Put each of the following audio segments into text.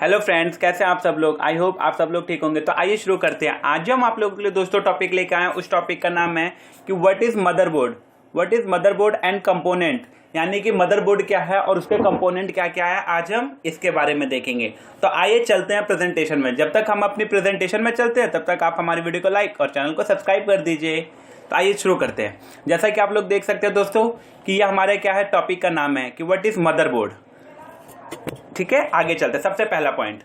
Hello friends, कैसे हैं आप सब लोग। आई होप आप सब लोग ठीक होंगे। तो आइए शुरू करते हैं। आज हम आप लोगों के लिए दोस्तों टॉपिक लेकर आए हैं। उस टॉपिक का नाम है कि what is motherboard. What is motherboard and component, यानी कि मदरबोर्ड क्या है और उसके कंपोनेंट क्या क्या है, आज हम इसके बारे में देखेंगे। तो आइए चलते हैं प्रेजेंटेशन में। जब तक हम अपनी प्रेजेंटेशन में चलते हैं तब तक आप हमारी वीडियो को लाइक और चैनल को सब्सक्राइब कर दीजिए। तो आइए शुरू करते हैं। जैसा कि आप लोग देख सकते हैं दोस्तों कि ये हमारे क्या है, टॉपिक का नाम है कि व्हाट इज मदरबोर्ड। ठीक है, आगे चलते हैं। सबसे पहला पॉइंट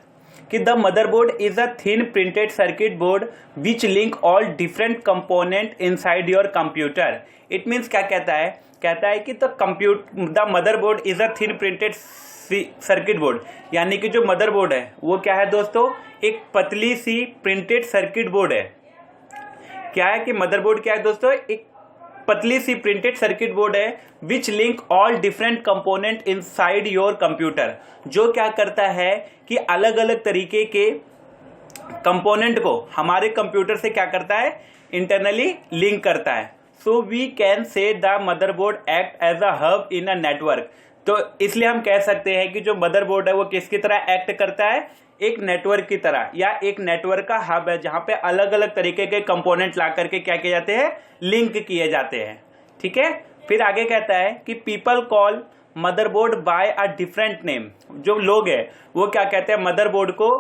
कि the motherboard is a thin printed circuit board which link all different component inside your computer. It means क्या कहता है कि the motherboard is a thin printed circuit board, यानी कि जो मदरबोर्ड है वो क्या है दोस्तों, एक पतली सी प्रिंटेड सर्किट बोर्ड है। क्या है कि मदरबोर्ड क्या है दोस्तों, एक पतली सी प्रिंटेड सर्किट बोर्ड है which link all different component inside your computer. जो क्या करता है कि अलग अलग तरीके के कंपोनेंट को हमारे कंप्यूटर से क्या करता है, इंटरनली लिंक करता है। So we can say the motherboard act as a hub in a network. तो इसलिए हम कह सकते हैं कि जो मदरबोर्ड है वो किसकी तरह एक्ट करता है, एक नेटवर्क की तरह, या एक नेटवर्क का हब है जहां पे अलग अलग तरीके के कंपोनेंट ला करके क्या किए जाते हैं, लिंक किए जाते हैं। ठीक है, फिर आगे कहता है कि people call motherboard by a different name. जो लोग हैं वो क्या कहते हैं, मदरबोर्ड को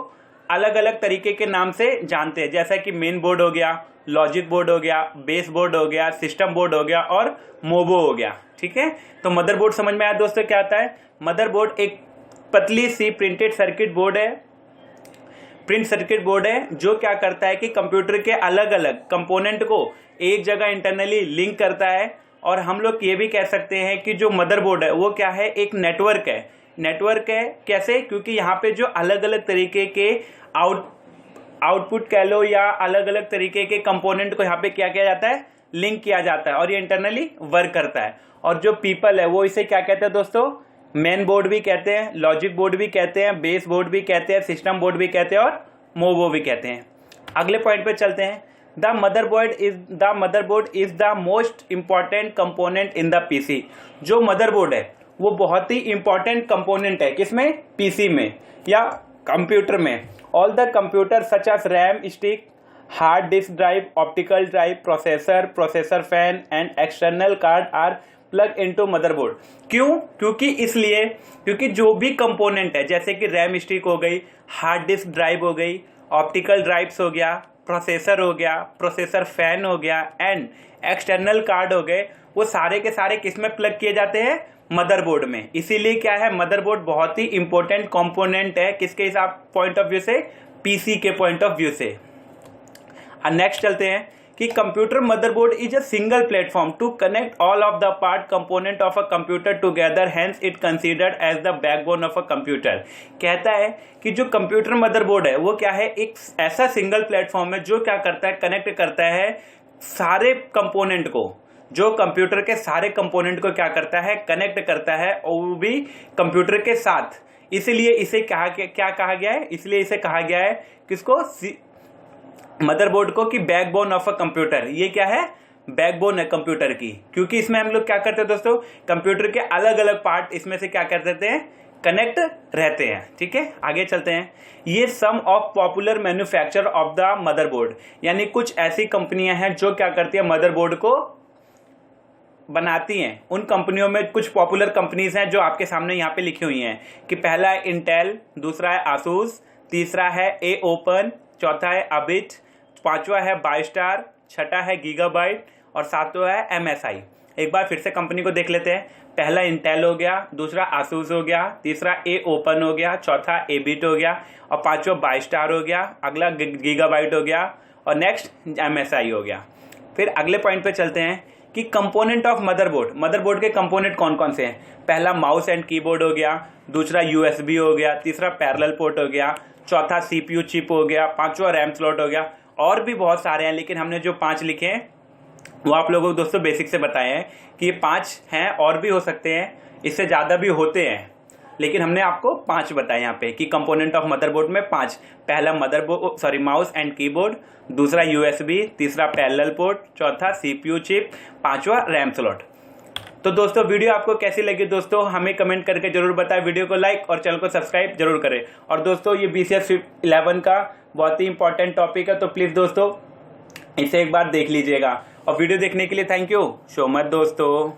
अलग अलग तरीके के नाम से जानते हैं। जैसा कि मेन बोर्ड हो गया, लॉजिक बोर्ड हो गया, बेस बोर्ड हो गया, सिस्टम बोर्ड हो गया और मोबो हो गया। ठीक है, तो मदरबोर्ड समझ में आया दोस्तों क्या आता है। मदरबोर्ड एक पतली सी प्रिंटेड सर्किट बोर्ड है, प्रिंट सर्किट बोर्ड है जो क्या करता है कि कंप्यूटर के अलग अलग कंपोनेंट को एक जगह इंटरनली लिंक करता है। और हम लोग ये भी कह सकते हैं कि जो मदरबोर्ड है वो क्या है, एक नेटवर्क है। नेटवर्क है कैसे, क्योंकि यहाँ पे जो अलग अलग तरीके के आउटपुट कह लो या अलग अलग तरीके के कंपोनेंट को यहाँ पे क्या किया जाता है, लिंक किया जाता है और ये इंटरनली वर्क करता है। और जो पीपल है वो इसे क्या कहते हैं दोस्तों, मेन बोर्ड भी कहते हैं, लॉजिक बोर्ड भी कहते हैं, बेस बोर्ड भी कहते हैं, सिस्टम बोर्ड भी कहते हैं और मोबो भी कहते हैं। अगले पॉइंट पे चलते हैं। The motherboard is the most important component in the PC. जो मदरबोर्ड है वो बहुत ही इंपॉर्टेंट कंपोनेंट है, किसमें, पीसी में या कंप्यूटर में। All the computer such as RAM, stick, hard disk drive, optical drive, processor fan and external card are plug into motherboard. क्यों, क्योंकि जो भी कंपोनेंट है, जैसे कि रैम स्टिक हो गई, हार्ड डिस्क ड्राइव हो गई, ऑप्टिकल ड्राइव्स हो गया, प्रोसेसर हो गया, प्रोसेसर फैन हो गया एंड एक्सटर्नल कार्ड हो गए, वो सारे के सारे किस में प्लग किए जाते हैं, मदरबोर्ड में। इसीलिए क्या है, मदरबोर्ड बहुत ही इंपॉर्टेंट कंपोनेंट है, किसके हिसाब पॉइंट ऑफ व्यू से, पीसी के पॉइंट ऑफ व्यू से। नेक्स्ट चलते हैं कि computer motherboard is a single platform to connect all of the part component of a computer together, hence it considered as the backbone of a computer. कहता है कि जो computer motherboard है वो क्या है, एक ऐसा सिंगल प्लेटफॉर्म है जो क्या करता है, कनेक्ट करता है सारे कंपोनेंट को, जो कंप्यूटर के सारे कंपोनेंट को क्या करता है, कनेक्ट करता है, और वो भी कंप्यूटर के साथ। इसलिए इसे क्या कहा गया है, इसलिए इसे कहा गया है किसको, मदरबोर्ड को, कि बैकबोन ऑफ अ कंप्यूटर। ये क्या है, बैकबोन है कंप्यूटर की, क्योंकि इसमें हम लोग क्या करते हैं दोस्तों, कंप्यूटर के अलग अलग पार्ट इसमें से क्या कर देते हैं, कनेक्ट रहते हैं। ठीक है, आगे चलते हैं। ये some of popular manufacture of the motherboard, यानी कुछ ऐसी कंपनियां हैं जो क्या करती है, मदरबोर्ड को बनाती हैं। उन कंपनियों में कुछ पॉपुलर कंपनीज हैं जो आपके सामने यहाँ पे लिखी हुई हैं कि पहला है इंटेल, दूसरा है आसूस, तीसरा है ए ओपन, चौथा है अबिट, पांचवा है बाइस्टार, छठा है गीगाबाइट और सातवां है एमएसआई। एक बार फिर से कंपनी को देख लेते हैं। पहला इंटेल हो गया, दूसरा आसूस हो गया, तीसरा ए ओपन हो गया, चौथा एबिट हो गया और पांचवा बाइस्टार हो गया, अगला गीगाबाइट हो गया और नेक्स्ट एमएसआई हो गया। फिर अगले पॉइंट पे चलते हैं कि कंपोनेंट ऑफ मदरबोर्ड के कंपोनेंट कौन कौन से हैं। पहला माउस एंड कीबोर्ड हो गया, दूसरा यूएसबी हो गया, तीसरा पैरेलल पोर्ट हो गया, चौथा सीपीयू चिप हो गया, पांचवा रैम स्लॉट हो गया। और भी बहुत सारे हैं, लेकिन हमने जो 5 लिखे हैं वो आप लोगों को दोस्तों बेसिक से बताए हैं कि ये 5 हैं, और भी हो सकते हैं, इससे ज़्यादा भी होते हैं, लेकिन हमने आपको 5 बताए यहाँ पे कि कंपोनेंट ऑफ मदरबोर्ड में 5। पहला माउस एंड कीबोर्ड, दूसरा यूएसबी, तीसरा पैरेलल पोर्ट, चौथा सीपीयू चिप, पांचवा रैम स्लॉट। तो दोस्तों वीडियो आपको कैसी लगी दोस्तों हमें कमेंट करके जरूर बताएं, वीडियो को लाइक और चैनल को सब्सक्राइब जरूर करें। और दोस्तों ये BCS 11 का बहुत ही इंपॉर्टेंट टॉपिक है, तो प्लीज़ दोस्तों इसे एक बार देख लीजिएगा। और वीडियो देखने के लिए थैंक यू सो मच दोस्तों।